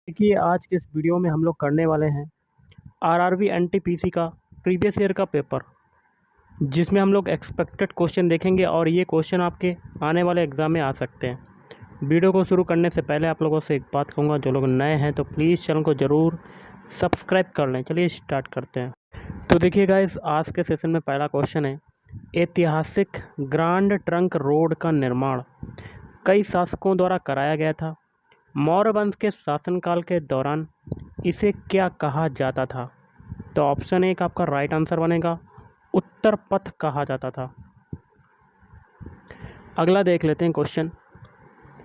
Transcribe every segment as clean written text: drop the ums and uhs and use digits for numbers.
देखिए आज के इस वीडियो में हम लोग करने वाले हैं आरआरबी एनटीपीसी का प्रीवियस ईयर का पेपर, जिसमें हम लोग एक्सपेक्टेड क्वेश्चन देखेंगे और ये क्वेश्चन आपके आने वाले एग्ज़ाम में आ सकते हैं। वीडियो को शुरू करने से पहले आप लोगों से एक बात कहूँगा, जो लोग नए हैं तो प्लीज़ चैनल को ज़रूर सब्सक्राइब कर लें। चलिए स्टार्ट करते हैं। तो देखिए गाइस, आज के सेशन में पहला क्वेश्चन है, ऐतिहासिक ग्रांड ट्रंक रोड का निर्माण कई शासकों द्वारा कराया गया था। मौर्य वंश के शासनकाल के दौरान इसे क्या कहा जाता था? तो ऑप्शन एक आपका राइट आंसर बनेगा, उत्तर पथ कहा जाता था। अगला देख लेते हैं क्वेश्चन,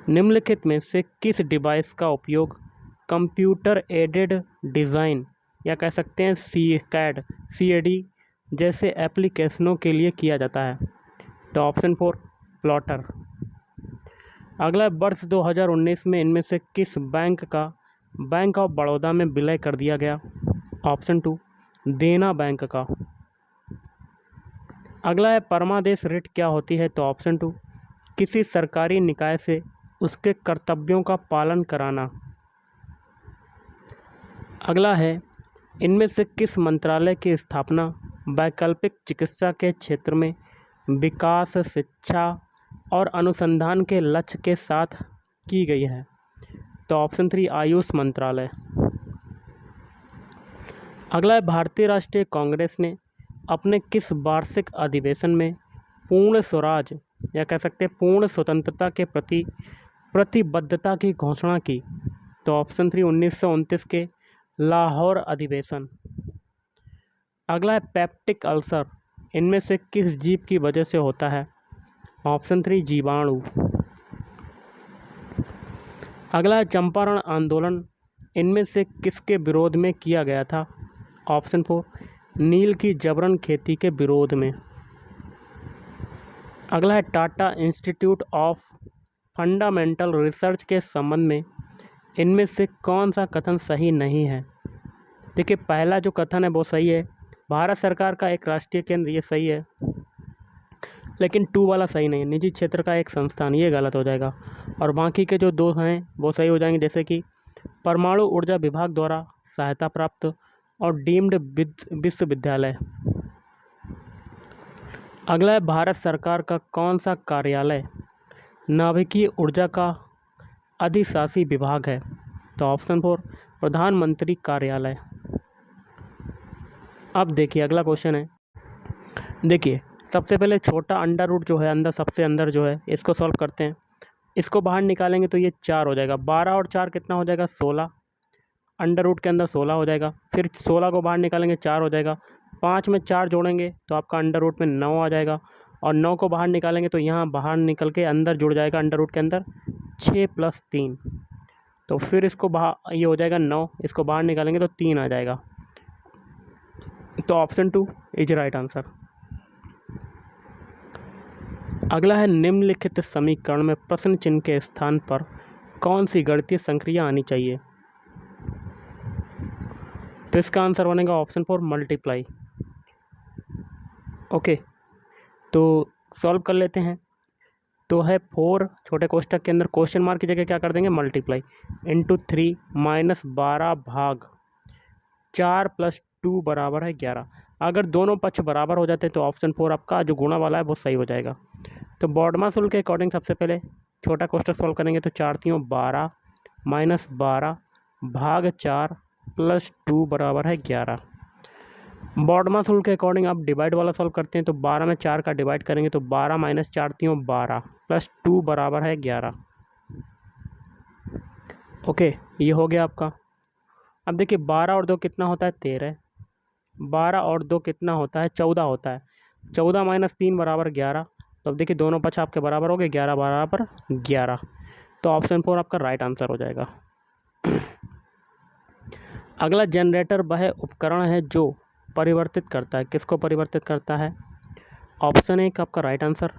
निम्नलिखित में से किस डिवाइस का उपयोग कंप्यूटर एडेड डिज़ाइन या कह सकते हैं CAD जैसे एप्लीकेशनों के लिए किया जाता है? तो ऑप्शन 4 प्लॉटर। अगला, वर्ष 2019 में इनमें से किस बैंक ऑफ बड़ौदा में विलय कर दिया गया? ऑप्शन 2 देना बैंक का। अगला है, परमादेश रिट क्या होती है? तो ऑप्शन 2 किसी सरकारी निकाय से उसके कर्तव्यों का पालन कराना। अगला है, इनमें से किस मंत्रालय की स्थापना वैकल्पिक चिकित्सा के क्षेत्र में विकास, शिक्षा और अनुसंधान के लक्ष्य के साथ की गई है? तो ऑप्शन 3 आयुष मंत्रालय। अगला है, भारतीय राष्ट्रीय कांग्रेस ने अपने किस वार्षिक अधिवेशन में पूर्ण स्वराज या कह सकते हैं पूर्ण स्वतंत्रता के प्रति प्रतिबद्धता की घोषणा की? तो ऑप्शन 3 1929 के लाहौर अधिवेशन। अगला है, पेप्टिक अल्सर इनमें से किस जीव की वजह से होता है? ऑप्शन 3 जीवाणु। अगला है, चंपारण आंदोलन इनमें से किसके विरोध में किया गया था? ऑप्शन 4 नील की जबरन खेती के विरोध में। अगला है, Tata institute of fundamental research के संबंध में इनमें से कौन सा कथन सही नहीं है? देखिए, पहला जो कथन है वो सही है, भारत सरकार का एक राष्ट्रीय केंद्र, ये सही है, लेकिन 2 वाला सही नहीं है, निजी क्षेत्र का एक संस्थान, ये गलत हो जाएगा। और बाकी के जो 2 हैं वो सही हो जाएंगे, जैसे कि परमाणु ऊर्जा विभाग द्वारा सहायता प्राप्त और डीम्ड विश्वविद्यालय। अगला है, भारत सरकार का कौन सा कार्यालय नाभिकीय ऊर्जा का अधिशासी विभाग है? तो ऑप्शन 4 प्रधानमंत्री कार्यालय। अब देखिए अगला क्वेश्चन है, देखिए सबसे पहले छोटा अंडर रूट जो है अंदर, सबसे अंदर जो है, इसको सॉल्व करते हैं। इसको बाहर निकालेंगे तो ये 4 हो जाएगा, 12 और 4 कितना हो जाएगा 16, अंडर रूट के अंदर 16 हो जाएगा। फिर 16 को बाहर निकालेंगे 4 हो जाएगा, 5 में 4 जोड़ेंगे तो आपका अंडर रूट में 9 आ जाएगा, और 9 को बाहर निकालेंगे तो यहाँ बाहर निकल के अंदर जुड़ जाएगा अंडर रूट के अंदर 6 + 3, तो फिर इसको बाहर ये हो जाएगा 9, इसको बाहर निकालेंगे तो 3 आ जाएगा। तो ऑप्शन 2 इज राइट आंसर। अगला है, निम्नलिखित समीकरण में प्रश्न चिन्ह के स्थान पर कौन सी गणितीय संक्रिया आनी चाहिए? तो इसका आंसर बनेगा ऑप्शन 4 मल्टीप्लाई। ओके, तो सॉल्व कर लेते हैं। तो है 4 छोटे कोष्ठक के अंदर क्वेश्चन मार्क की जगह क्या कर देंगे मल्टीप्लाई, इंटू 3 - 12 भाग 4 + 2 बराबर है 11। अगर दोनों पक्ष बराबर हो जाते तो ऑप्शन 4 आपका जो गुणा वाला है वो सही हो जाएगा। तो बॉडमास रूल के अकॉर्डिंग सबसे पहले छोटा कोष्ठक सॉल्व करेंगे तो 4 × 3 = 12 - 12 भाग 4 + 2 बराबर है 11। बॉडमास रूल के अकॉर्डिंग आप डिवाइड वाला सॉल्व करते हैं तो 12 में 4 का डिवाइड करेंगे तो 12 - 4 × 3 = 12 + 2 बराबर है 11। ओके, ये हो गया आपका। अब देखिए 12 और 2 कितना होता है 13, 12 और 2 कितना होता है 14 होता है, 14 - 3 बराबर 11। तो अब देखिए दोनों पक्ष आपके बराबर हो गए, 11 बराबर 11, तो ऑप्शन 4 आपका राइट आंसर हो जाएगा। अगला, जनरेटर वह उपकरण है जो परिवर्तित करता है, किसको परिवर्तित करता है? ऑप्शन 1 आपका राइट आंसर,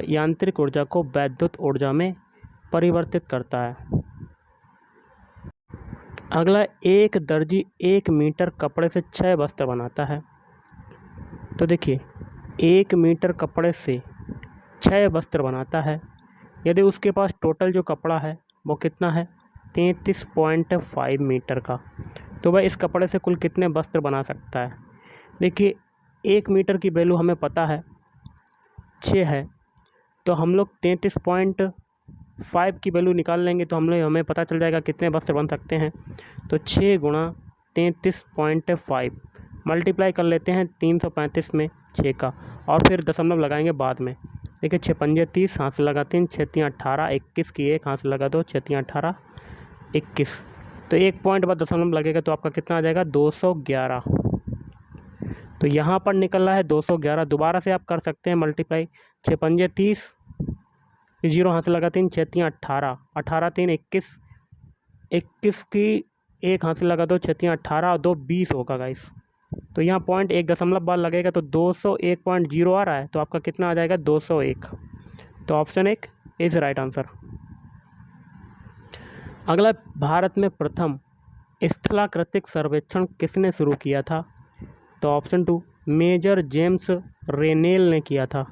यांत्रिक ऊर्जा को वैद्युत ऊर्जा में परिवर्तित करता है। अगला, एक दर्जी 1 मीटर कपड़े से 6 वस्त्र बनाता है। तो देखिए 1 मीटर कपड़े से 6 वस्त्र बनाता है, यदि उसके पास टोटल जो कपड़ा है वो कितना है 33.5 मीटर का। तो भाई इस कपड़े से कुल कितने वस्त्र बना सकता है? देखिए 1 मीटर की वैल्यू हमें पता है 6 है, तो हम लोग 33.5 की वैल्यू निकाल लेंगे तो हमें पता चल जाएगा कितने वस्त्र बन सकते हैं। तो 6 गुणा 33.5 मल्टीप्लाई कर लेते हैं 335 में 6 का, और फिर दशमलव लगाएंगे बाद में। देखिए 6 पंजे 30, हाथ से लगा 3, 6 3 18, 21 की 1, हाथ से लगा 2, 6 3 18, 21। तो 1 पॉइंट बाद दशमलव लगेगा तो आपका कितना आ जाएगा? 211। तो यहाँ पर निकल रहा है 211। दोबारा से आप कर सकते हैं मल्टीप्लाई। 6 पंजे 30, 0 हाथ से लगा 3, 6 3 18, 18 3 21, 21 की 1 हाथ से लगा 2, 6 3 18 और 2 20 होगा गाइस। तो यहाँ पॉइंट 1 दशमलव बाद लगेगा तो 201.0 आ रहा है, तो आपका कितना आ जाएगा? 201। तो ऑप्शन 1 इज राइट आंसर। अगला, भारत में प्रथम स्थलाकृतिक सर्वेक्षण किसने शुरू किया था? तो ऑप्शन 2 मेजर जेम्स रेनेल ने किया था।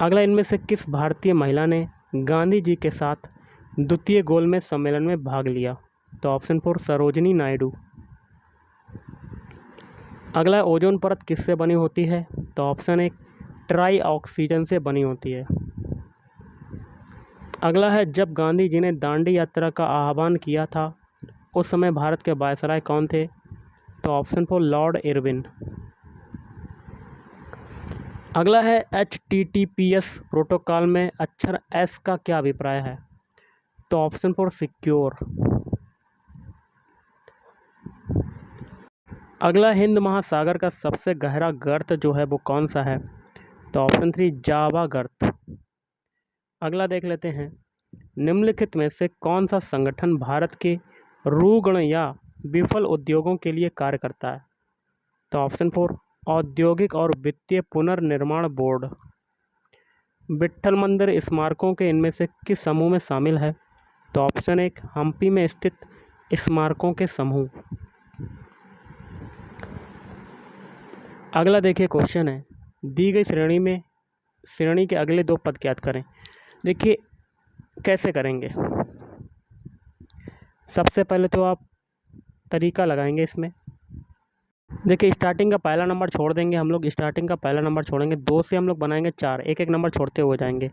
अगला, इनमें से किस भारतीय महिला ने गांधी जी के साथ द्वितीय गोलमेज सम्मेलन में भाग लिया? तो ऑप्शन 4 सरोजिनी नायडू। अगला, ओजोन परत किससे बनी होती है? तो ऑप्शन 1 ट्राई ऑक्सीजन से बनी होती है। अगला है, जब गांधी जी ने दांडी यात्रा का आह्वान किया था उस समय भारत के वायसराय कौन थे? तो ऑप्शन 4 लॉर्ड इरविन। अगला है, HTTPS प्रोटोकॉल में अक्षर S का क्या अभिप्राय है? तो ऑप्शन 4 सिक्योर। अगला, हिंद महासागर का सबसे गहरा गर्त जो है वो कौन सा है? तो ऑप्शन 3 जावा गर्त। अगला देख लेते हैं, निम्नलिखित में से कौन सा संगठन भारत के रुग्ण या विफल उद्योगों के लिए कार्य करता है? तो ऑप्शन 4 औद्योगिक और वित्तीय पुनर्निर्माण बोर्ड। विट्ठल मंदिर स्मारकों के इनमें से किस समूह में शामिल है? तो ऑप्शन 1 हम्पी में स्थित स्मारकों के समूह। अगला देखिए क्वेश्चन है, दी गई श्रेणी के अगले 2 पद ज्ञात करें। देखिए कैसे करेंगे। सबसे पहले तो आप तरीका लगाएंगे इसमें। देखिए स्टार्टिंग का पहला नंबर छोड़ देंगे हम लोग, स्टार्टिंग का पहला नंबर छोड़ेंगे, 2 से हम लोग बनाएंगे 4, एक एक नंबर छोड़ते हुए जाएंगे।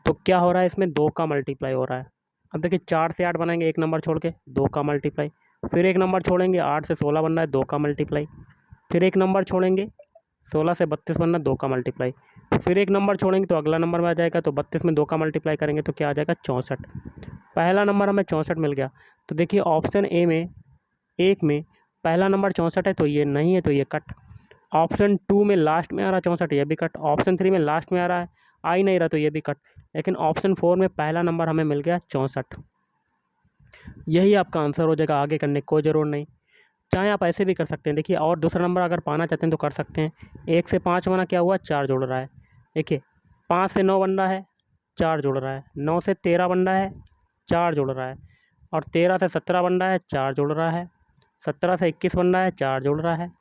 तो क्या हो रहा है इसमें? 2 का मल्टीप्लाई हो रहा है। अब देखिए 4 से 8 बनाएंगे, एक नंबर छोड़ के 2 का मल्टीप्लाई, फिर एक नंबर छोड़ेंगे 8 से 16 बन रहा है, 2 का मल्टीप्लाई, फिर एक नंबर छोड़ेंगे 16 से 32 बनना, 2 का मल्टीप्लाई, फिर एक नंबर छोड़ेंगे तो अगला नंबर में आ जाएगा, तो 32 में 2 का मल्टीप्लाई करेंगे तो क्या आ जाएगा? 64। पहला नंबर हमें 64 मिल गया। तो देखिए ऑप्शन ए में 1 में पहला नंबर 64 है तो ये नहीं है, तो ये कट। ऑप्शन 2 में लास्ट में आ रहा है 64, ये भी कट। ऑप्शन 3 में लास्ट में आ ही नहीं रहा तो ये भी कट। लेकिन ऑप्शन 4 में पहला नंबर हमें मिल गया 64। यही आपका आंसर हो जाएगा, आगे करने की कोई ज़रूर नहीं। चाहे आप ऐसे भी कर सकते हैं। देखिए और दूसरा नंबर अगर पाना चाहते हैं तो कर सकते हैं। 1 से 5 बना, क्या हुआ? 4 जुड़ रहा है। देखिए 5 से 9 बन रहा है, 4 जुड़ रहा है। 9 से 13 बन रहा है, 4 जुड़ रहा है। और 13 से 17 बन रहा है, 4 जुड़ रहा है। 17 से 21 बन रहा है, 4 जुड़ रहा है।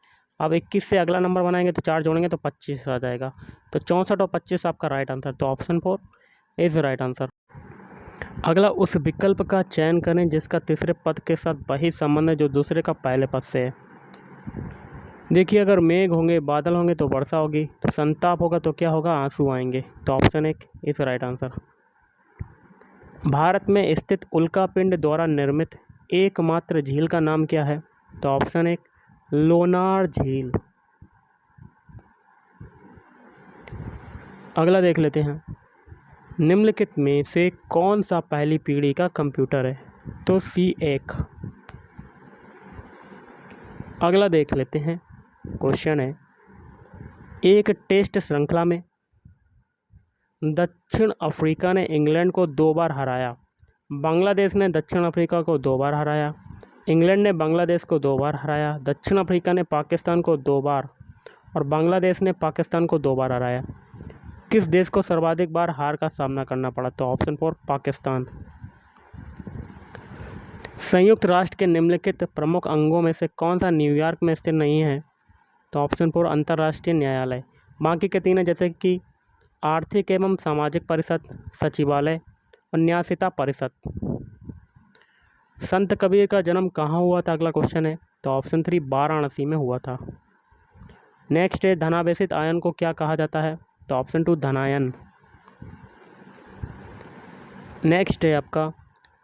अब 21 से अगला नंबर बनाएंगे तो 4 जोड़ेंगे तो 25 आ जाएगा। तो 64 और 25 आपका राइट आंसर। तो ऑप्शन 4 इज़ राइट आंसर। अगला, उस विकल्प का चयन करें जिसका तीसरे पद के साथ वही संबंध है जो दूसरे का पहले पद से है। देखिए अगर मेघ होंगे, बादल होंगे तो वर्षा होगी, तो संताप होगा तो क्या होगा? आंसू आएंगे। तो option 1 is right answer. Bharat में स्थित उल्कापिंड द्वारा निर्मित एकमात्र झील का नाम क्या है? तो ऑप्शन 1 लोनार झील। अगला देख लेते हैं, निम्नलिखित में से कौन सा पहली पीढ़ी का कंप्यूटर है? तो C1। अगला देख लेते हैं, क्वेश्चन है, एक टेस्ट श्रृंखला में दक्षिण अफ्रीका ने इंग्लैंड को 2 बार हराया। बांग्लादेश ने दक्षिण अफ्रीका को 2 बार हराया। इंग्लैंड ने बांग्लादेश को 2 बार हराया। दक्षिण अफ्रीका ने पाकिस्तान को 2 बार और बांग्लादेश ने पाकिस्तान को 2 बार हराया। किस देश को सर्वाधिक बार हार का सामना करना पड़ा? तो ऑप्शन 4 पाकिस्तान। संयुक्त राष्ट्र के निम्नलिखित प्रमुख अंगों में से कौन सा न्यूयॉर्क में स्थित नहीं है? तो ऑप्शन 4 अंतर्राष्ट्रीय न्यायालय। बाकी के 3 है जैसे कि आर्थिक एवं सामाजिक परिषद, सचिवालय और न्यासिता परिषद। संत कबीर का जन्म कहाँ हुआ था, अगला क्वेश्चन है। तो ऑप्शन 3 वाराणसी में हुआ था। नेक्स्ट है धनावेशित आयन को क्या कहा जाता है। तो ऑप्शन 2 धनायन। नेक्स्ट है आपका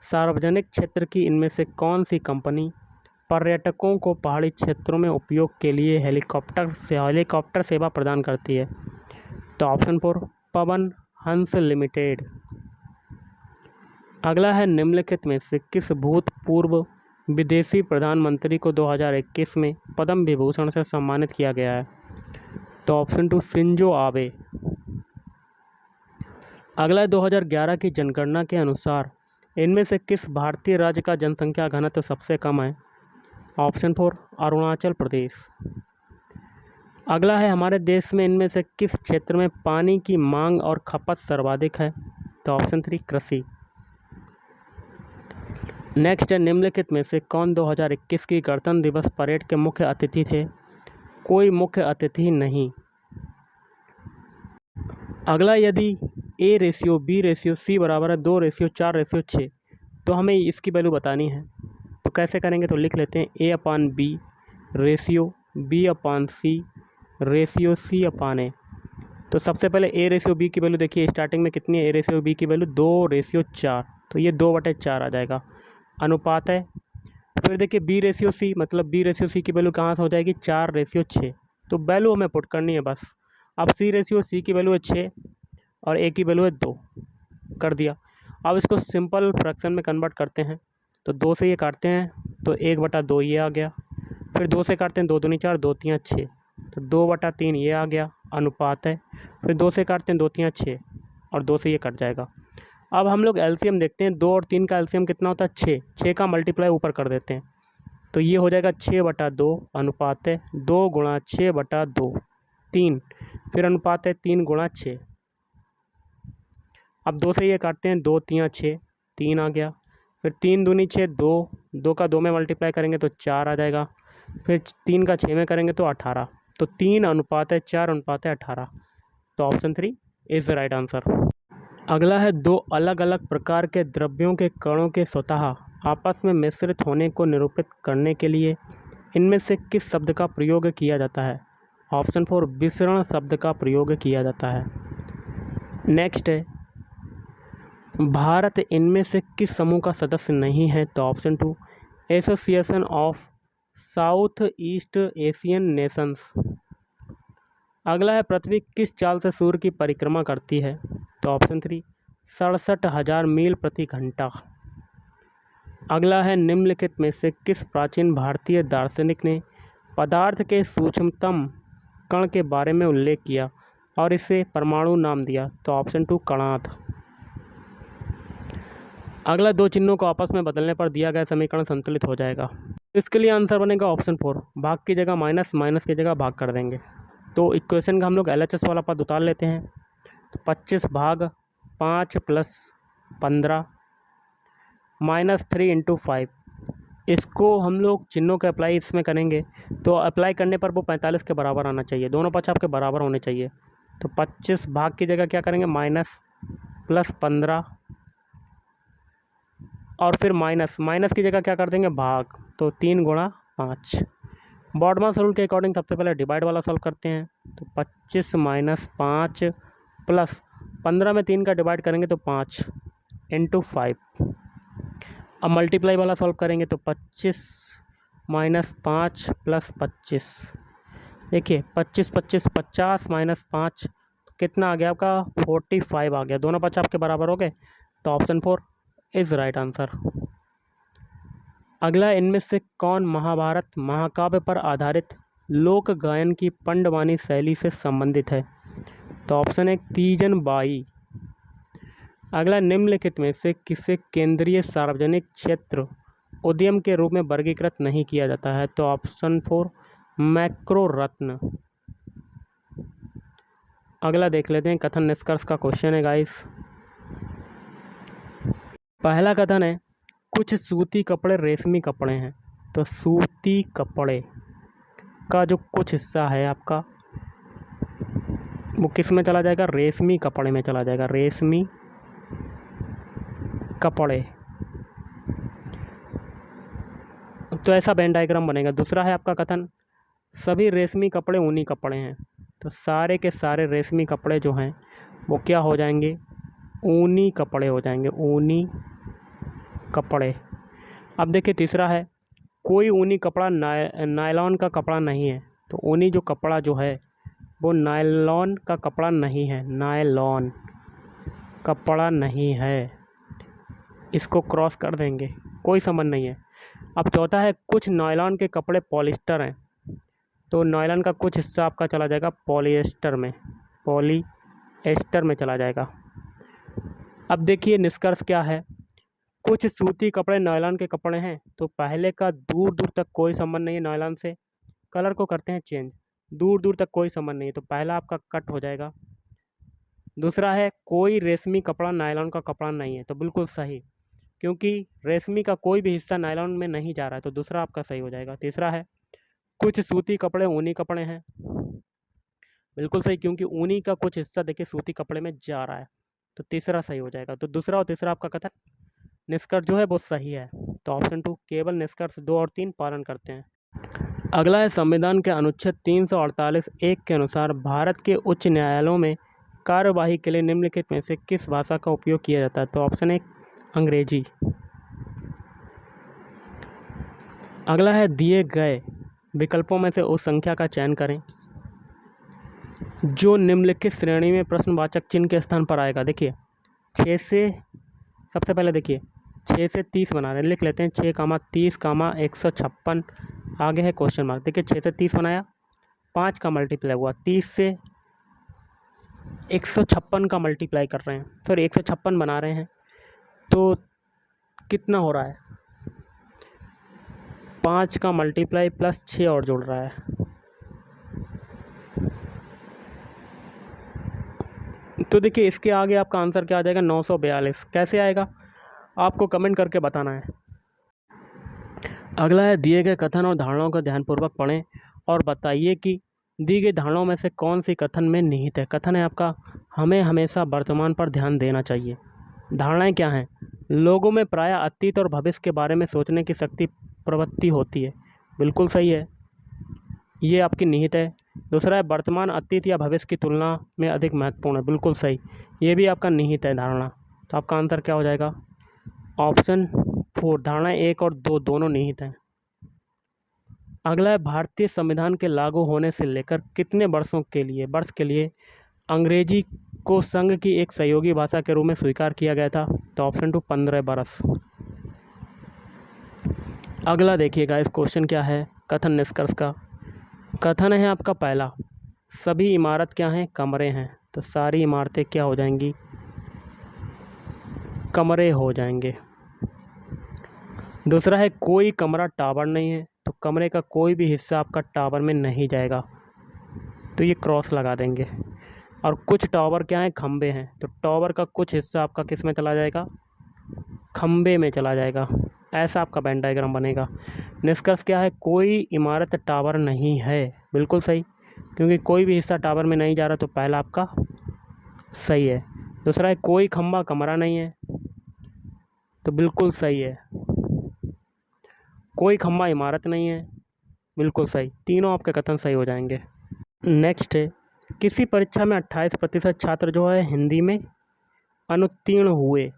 सार्वजनिक क्षेत्र की इनमें से कौन सी कंपनी पर्यटकों को पहाड़ी क्षेत्रों में उपयोग के लिए हेलीकॉप्टर सेवा प्रदान करती है। तो ऑप्शन 4 पवन हंस लिमिटेड। अगला है निम्नलिखित में से किस भूतपूर्व विदेशी प्रधानमंत्री को 2021 में पद्म विभूषण से सम्मानित किया गया है। तो ऑप्शन 2 शिंजो आबे। अगला है 2011 की जनगणना के अनुसार इनमें से किस भारतीय राज्य का जनसंख्या घनत्व सबसे कम है। ऑप्शन 4 अरुणाचल प्रदेश। अगला है हमारे देश में इनमें से किस क्षेत्र में पानी की मांग और खपत सर्वाधिक है। तो ऑप्शन 3 कृषि। नेक्स्ट है निम्नलिखित में से कौन 2021 की गणतंत्र दिवस परेड के मुख्य अतिथि थे। कोई मुख्य अतिथि नहीं। अगला यदि A/B/C बराबर है 2/4/6 तो हमें इसकी वैल्यू बतानी है। तो कैसे करेंगे, तो लिख लेते हैं A/B ratio B/C ratio C/A। तो सबसे पहले A/B की वैल्यू देखिए स्टार्टिंग में कितनी है। A/B की वैल्यू 2/4, तो ये 2/4 आ जाएगा, अनुपात है। फिर देखिए B/C मतलब B/C की वैल्यू कहाँ से हो जाएगी 4/6। तो वैल्यू हमें पुट करनी है बस। अब C/C की वैल्यू है 6 और A की वैल्यू है 2, कर दिया। अब इसको सिंपल फ्रैक्शन में कन्वर्ट करते हैं। तो 2 से ये काटते हैं तो 1/2 ये आ गया। फिर 2 से काटते हैं 2 दूनी 4 2 3 6, तो 2/3 ये आ गया, अनुपात है। फिर 2 से काटते हैं 2 3 6 और 2 से ये कट जाएगा। अब हम लोग एलसीएम देखते हैं। 2 और 3 का एलसीएम कितना होता है 6, 6 का मल्टीप्लाई ऊपर कर देते हैं तो ये हो जाएगा 6/2, अनुपात है 2 × 6/2 3, फिर अनुपात है 3 × 6। अब 2 से ये काटते हैं 2 3 6, 3 आ गया। फिर 3 दूनी 6 2, 2 का 2 में मल्टीप्लाई करेंगे तो 4 आ जाएगा। फिर 3 का 6 में करेंगे तो 18, तो 3 अनुपात है 4 अनुपात है 18। तो option 3 is the right answer. अगला है 2 अलग अलग प्रकार के द्रव्यों के कणों के स्वतः आपस में मिश्रित होने को निरूपित करने के लिए इनमें से किस शब्द का प्रयोग किया जाता है। ऑप्शन 4 विसरण शब्द का प्रयोग किया जाता है। नेक्स्ट है भारत इनमें से किस समूह का सदस्य नहीं है। तो option 2 association of south east Asian Nations. अगला है पृथ्वी किस चाल से सूर्य की परिक्रमा करती है। तो ऑप्शन 3 67,000 मील प्रति घंटा। अगला है निम्नलिखित में से किस प्राचीन भारतीय दार्शनिक ने पदार्थ के सूक्ष्मतम कण के बारे में उल्लेख किया और इसे परमाणु नाम दिया। तो ऑप्शन 2 कणाद। अगला 2 चिन्हों को आपस में बदलने पर दिया गया समीकरण संतुलित हो जाएगा। इसके लिए आंसर बनेगा ऑप्शन 4, भाग की जगह माइनस, माइनस की जगह भाग कर देंगे। तो इक्वेशन का हम लोग LHS वाला पद उतार लेते हैं। तो 25 भाग 5 + 15 -3 × 5, इसको हम लोग चिन्हों के अप्लाई इसमें करेंगे तो अप्लाई करने पर वो 45 के बराबर आना चाहिए, दोनों पक्ष आपके बराबर होने चाहिए। तो 25 भाग की जगह क्या करेंगे माइनस प्लस 15 और फिर माइनस, माइनस की जगह क्या कर देंगे भाग, तो 3 × 5। बॉडमास रूल के अकॉर्डिंग सबसे पहले डिवाइड वाला सॉल्व करते हैं। तो 25 - 5 प्लस 15 में 3 का डिवाइड करेंगे तो 5 × 5। अब मल्टीप्लाई वाला सॉल्व करेंगे तो 25 - 5 + 25, देखिए 25 25 50 - 5 कितना आ गया आपका 45 आ गया, दोनों पक्ष आपके बराबर हो गए। तो ऑप्शन 4 इज़ राइट आंसर। अगला इनमें से कौन महाभारत महाकाव्य पर आधारित लोक गायन की पंडवानी शैली से संबंधित है। तो ऑप्शन 1 तीजन बाई। अगला निम्नलिखित में से किसे केंद्रीय सार्वजनिक क्षेत्र उद्यम के रूप में वर्गीकृत नहीं किया जाता है। तो ऑप्शन 4 मैक्रो रत्न। अगला देख लेते हैं कथन निष्कर्ष का क्वेश्चन है गाइस। पहला कथन है कुछ सूती कपड़े रेशमी कपड़े हैं। तो सूती कपड़े का जो कुछ हिस्सा है आपका वो किस में चला जाएगा, रेशमी कपड़े में चला जाएगा, रेशमी कपड़े। तो ऐसा वेन डायग्राम बनेगा। दूसरा है आपका कथन, सभी रेशमी कपड़े ऊनी कपड़े हैं। तो सारे के सारे रेशमी कपड़े जो हैं वो क्या हो जाएंगे, ऊनी कपड़े हो जाएंगे, ऊनी कपड़े। अब देखिए तीसरा है, कोई ऊनी कपड़ा नायलॉन का कपड़ा नहीं है। तो ऊनी जो कपड़ा जो है वो नायलॉन का कपड़ा नहीं है, नायलॉन कपड़ा नहीं है, इसको क्रॉस कर देंगे, कोई संबंध नहीं है। अब चौथा है, कुछ नायलॉन के कपड़े पॉलिस्टर हैं। तो नायलॉन का कुछ हिस्सा आपका चला जाएगा पॉलिएस्टर में, पॉलिएस्टर में चला जाएगा। अब देखिए निष्कर्ष क्या है, कुछ सूती कपड़े नायलॉन के कपड़े हैं। तो पहले का दूर दूर तक कोई संबंध नहीं है नायलॉन से। कलर को करते हैं चेंज, दूर दूर तक कोई संबंध नहीं है, तो पहला आपका कट हो जाएगा। दूसरा है, कोई रेशमी कपड़ा नायलॉन का कपड़ा नहीं है। तो बिल्कुल सही, क्योंकि रेशमी का कोई भी हिस्सा नायलॉन में नहीं जा रहा है, तो दूसरा आपका सही हो जाएगा। तीसरा है, कुछ सूती कपड़े ऊनी कपड़े हैं। बिल्कुल सही, क्योंकि ऊनी का कुछ हिस्सा देखिए सूती कपड़े में जा रहा है, तो तीसरा सही हो जाएगा। तो दूसरा और तीसरा आपका कथन निष्कर्ष जो है वो सही है। तो ऑप्शन 2 केवल निष्कर्ष 2 और 3 पालन करते हैं। अगला है, संविधान के अनुच्छेद 348(1) के अनुसार भारत के उच्च न्यायालयों में कार्यवाही के लिए निम्नलिखित में से किस भाषा का उपयोग किया जाता है। तो ऑप्शन 1 अंग्रेजी। अगला है, दिए गए विकल्पों में से उस संख्या का चयन करें जो निम्नलिखित श्रेणी में प्रश्नवाचक चिन्ह के स्थान पर आएगा। देखिए 6 से, सबसे पहले देखिए 6 से 30 बना रहे हैं, लिख लेते हैं 6, 30, 156, आगे है क्वेश्चन मार्क। देखिए 6 से 30 बनाया, 5 का मल्टीप्लाई हुआ, 30 से 156 का मल्टीप्लाई कर रहे हैं, सॉरी 156 बना रहे हैं, तो कितना हो रहा है, 5 का मल्टीप्लाई प्लस 6 और जुड़ रहा है। तो देखिए इसके आगे आपका आंसर क्या आ जाएगा, 942। कैसे आएगा आपको कमेंट करके बताना है। अगला है, दिए गए कथन और धारणाओं को ध्यानपूर्वक पढ़ें और बताइए कि दी गई धारणाओं में से कौन सी कथन में निहित है। कथन है आपका, हमें हमेशा वर्तमान पर ध्यान देना चाहिए। धारणाएं क्या हैं, लोगों में प्रायः अतीत और भविष्य के बारे में सोचने की शक्ति प्रवृत्ति होती है। बिल्कुल सही है, ये आपकी निहित है। दूसरा है, वर्तमान अतीत या भविष्य की तुलना में अधिक महत्वपूर्ण है। बिल्कुल सही, ये भी आपका निहित है धारणा। तो आपका आंसर क्या हो जाएगा, ऑप्शन 4, धारणाएं 1 और 2 दोनों निहित हैं। अगला है, भारतीय संविधान के लागू होने से लेकर कितने वर्ष के लिए अंग्रेजी को संघ की एक सहयोगी भाषा के रूप में स्वीकार किया गया था। तो ऑप्शन 2 15 बरस। अगला देखिएगा इस क्वेश्चन क्या है, कथन निष्कर्ष का। कथन है आपका पहला, सभी इमारत क्या हैं, कमरे हैं। तो सारी इमारतें क्या हो जाएंगी, कमरे हो जाएंगे। दूसरा है, कोई कमरा टावर नहीं है। तो कमरे का कोई भी हिस्सा आपका टावर में नहीं जाएगा, तो ये क्रॉस लगा देंगे। और कुछ टावर क्या है, खंबे हैं। तो टावर का कुछ हिस्सा आपका किस में चला जाएगा, खंबे में चला जाएगा। ऐसा आपका वेन डायग्राम बनेगा। निष्कर्ष क्या है, कोई इमारत टावर नहीं है। बिल्कुल सही, क्योंकि कोई भी हिस्सा टावर में नहीं जा रहा, तो पहला आपका सही है। दूसरा है, कोई खंबा कमरा नहीं है। तो बिल्कुल सही है। कोई खंबा इमारत नहीं है, बिल्कुल सही। तीनों आपके कथन सही हो जाएंगे। नेक्स्ट है, किसी परीक्षा में 28% छात्र जो है हिंदी में अनुत्तीर्ण हुए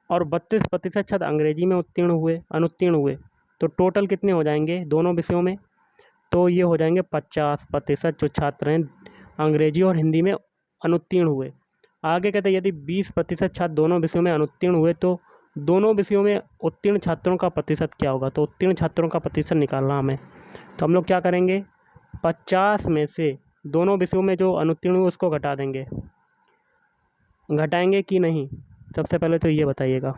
और 32% छात्र अंग्रेजी में अनुत्तीर्ण हुए। तो टोटल कितने हो जाएंगे दोनों विषयों में, तो ये हो जाएंगे 50% जो छात्र हैं अंग्रेजी और हिंदी में अनुत्तीर्ण हुए। आगे कहते हैं, यदि 20% छात्र दोनों विषयों में अनुत्तीर्ण हुए तो दोनों विषयों में उत्तीर्ण छात्रों का प्रतिशत क्या होगा। तो उत्तीर्ण छात्रों का प्रतिशत निकालना हमें, तो हम लोग क्या करेंगे, 50 में से दोनों विषयों में जो अनुत्तीर्ण हुए उसको घटा देंगे। घटाएंगे कि नहीं, सबसे पहले तो ये बताइएगा।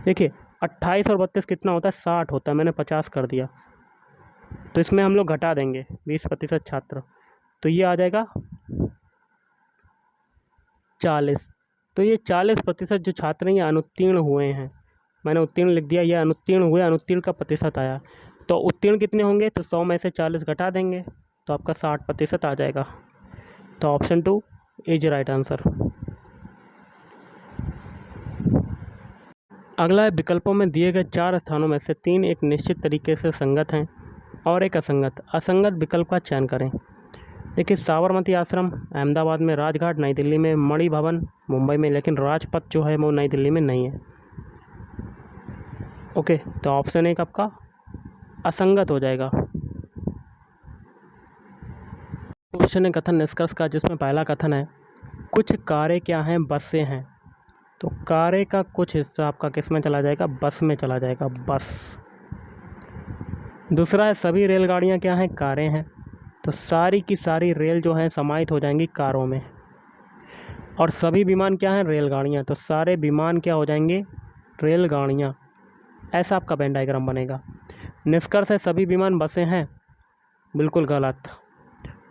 देखिए 28 और 32 कितना होता है, 60 होता है, मैंने 50 कर दिया, तो इसमें हम लोग घटा देंगे 20% छात्र, तो ये आ जाएगा 40। तो ये 40% जो छात्र हैं ये अनुत्तीर्ण हुए हैं, मैंने उत्तीर्ण लिख दिया, ये अनुत्तीर्ण हुए, अनुत्तीर्ण का प्रतिशत आया। तो उत्तीर्ण कितने होंगे, तो 100 में से 40 घटा देंगे, तो आपका 60% आ जाएगा। तो ऑप्शन 2 इज राइट आंसर। अगला है विकल्पों में दिए गए 4 स्थानों में से 3 एक निश्चित तरीके से संगत हैं और एक असंगत। असंगत विकल्प का चयन करें। देखिए, साबरमती आश्रम अहमदाबाद में, राजघाट नई दिल्ली में, मणि भवन मुंबई में, लेकिन राजपथ जो है वो नई दिल्ली में नहीं है। ओके, तो ऑप्शन 1 आपका असंगत हो जाएगा। क्वेश्चन है कथन निष्कर्ष का, जिसमें पहला कथन है कुछ कारें क्या हैं, बसें हैं। तो कारें का कुछ हिस्सा आपका किस में चला जाएगा, बस में चला जाएगा, बस। दूसरा है सभी रेलगाड़ियां क्या हैं, कारें हैं। तो सारी की सारी रेल जो है समाहित हो जाएंगी कारों में। और सभी विमान क्या हैं, रेलगाड़ियां। तो सारे विमान क्या हो जाएंगे, रेलगाड़ियां। ऐसा आपका वेन डायग्राम बनेगा। निष्कर्ष है सभी विमान बसें हैं, बिल्कुल गलत।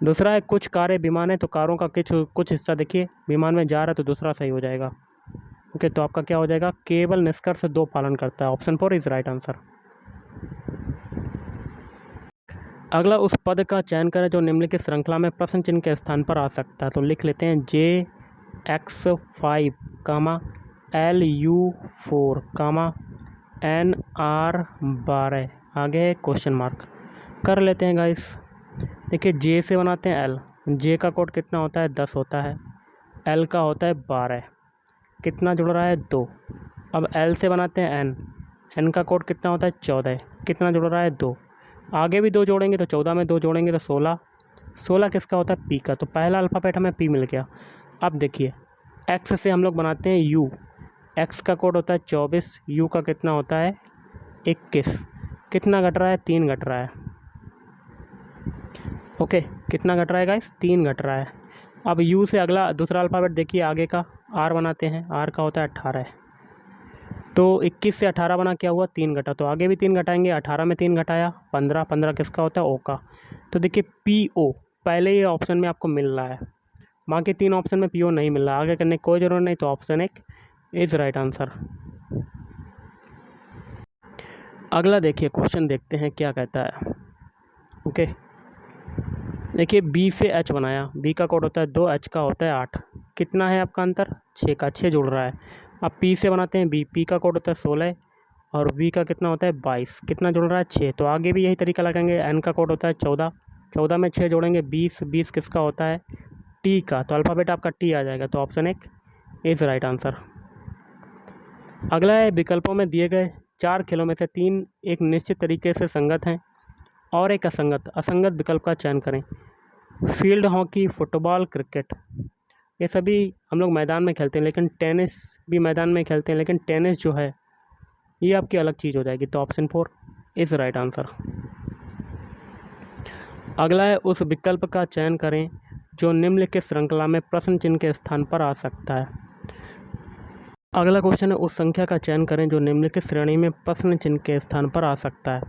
दूसरा है कुछ कारें विमान है, तो कारों का कुछ हिस्सा देखिए विमान में जा रहा है, तो दूसरा सही हो जाएगा। ओके, तो आपका क्या हो जाएगा, केवल निष्कर्ष 2 पालन करता है। Option 4 is right answer. अगला उस पद का चयन करें जो निम्नलिखित श्रृंखला में प्रश्न चिन्ह के स्थान पर आ सकता है। तो लिख लेते हैं JX5, LU4, NR12, आगे क्वेश्चन मार्क कर लेते हैं गाइस। देखिए, J से बनाते हैं L, J का कोड कितना होता है, 10 होता है। L का होता है 12, कितना जुड़ रहा है, 2। अब L से बनाते हैं N, N का कोड कितना होता है, 14, कितना जुड़ रहा है, 2। आगे भी 2 जोड़ेंगे तो 14 में 2 जोड़ेंगे तो 16, 16 किसका होता है, P का। तो पहला अल्फ़ाबेट हमें P मिल गया। अब देखिए, X से हम लोग बनाते हैं U, X का कोड होता है 24, U का कितना होता है, 21, कितना घट रहा है, 3 घट रहा है। ओके, कितना घट रहा है गाइस, 3 घट रहा है। अब U से अगला दूसरा अल्फ़ाबेट देखिए, आगे का R बनाते हैं, R का होता है 18, तो 21 से 18 बना, क्या हुआ, 3 घटा। तो आगे भी 3 घटाएंगे, 18 में 3 घटाया, 15, 15 किसका होता है, O का। तो देखिए PO पहले ये ऑप्शन में आपको मिल रहा है, बाकी 3 ऑप्शन में PO नहीं मिल रहा, आगे करने की कोई ज़रूरत नहीं। तो ऑप्शन 1 इज़ राइट आंसर। अगला देखिए क्वेश्चन, देखते हैं क्या कहता है। ओके, देखिए B से H बनाया, B का कोड होता है 2, H का होता है 8, कितना है आपका अंतर, 6 का, 6 जुड़ रहा है। अब P से बनाते हैं B, P का कोड होता है 16 और V का कितना होता है 22, कितना जुड़ रहा है, 6। तो आगे भी यही तरीका लगाएंगे। N का कोड होता है 14, 14 में 6 जोड़ेंगे, 20, 20 किसका होता है, T का। तो अल्फ़ाबेट आपका T आ जाएगा। तो ऑप्शन 1 इज़ राइट आंसर। अगला है विकल्पों में दिए गए 4 खेलों में से 3 एक निश्चित तरीके से संगत हैं और एक असंगत। असंगत विकल्प का चयन करें। फील्ड हॉकी, फुटबॉल, क्रिकेट, ये सभी हम लोग मैदान में खेलते हैं, लेकिन टेनिस भी मैदान में खेलते हैं, लेकिन टेनिस जो है ये आपकी अलग चीज़ हो जाएगी। तो ऑप्शन 4 इज़ राइट आंसर। अगला है उस विकल्प का चयन करें जो निम्नलिखित श्रृंखला में प्रश्न चिन्ह के स्थान पर आ सकता है। अगला क्वेश्चन है उस संख्या का चयन करें जो निम्नलिखित श्रेणी में प्रश्न चिन्ह के स्थान पर आ सकता है।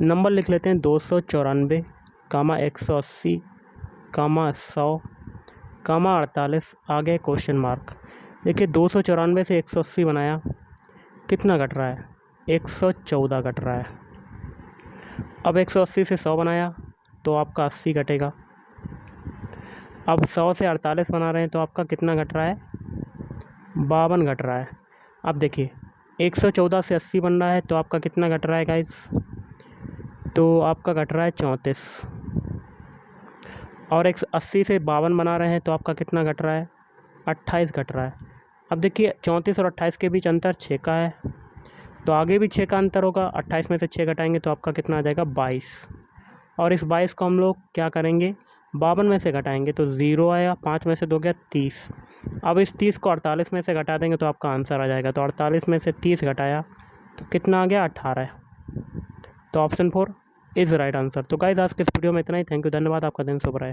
नंबर लिख लेते हैं 294, 180, 100, 48, आगे क्वेश्चन मार्क। देखिए 294 से 180 बनाया, कितना घट रहा है, 114 घट रहा है। अब 180 से 100 बनाया तो आपका 80 घटेगा। अब 100 से 48 बना रहे हैं तो आपका कितना घट रहा है, 52 घट रहा है। अब देखिए 114 से 80 बन रहा है तो आपका कितना घट रहा है गाइस, तो आपका घट रहा है 34। और 180 से 52 बना रहे हैं तो आपका कितना घट रहा है, 28 घट रहा है। अब देखिए 34 और 28 के बीच अंतर 6 का है, तो आगे भी 6 का अंतर होगा। 28 में से 6 घटाएंगे तो आपका कितना आ जाएगा, 22। और इस 22 को हम लोग क्या करेंगे, 52 में से घटाएंगे तो 0 आया, 5 में से 2 गया 30। अब इस 30 को 48 में से घटा देंगे तो आपका आंसर आ जाएगा। तो 48 में से 30 घटाया तो कितना आ गया, 18। तो ऑप्शन 4 इज़ राइट आंसर। तो गाइस आज के इस वीडियो में इतना ही। थैंक यू, धन्यवाद, आपका दिन शुभ रहे।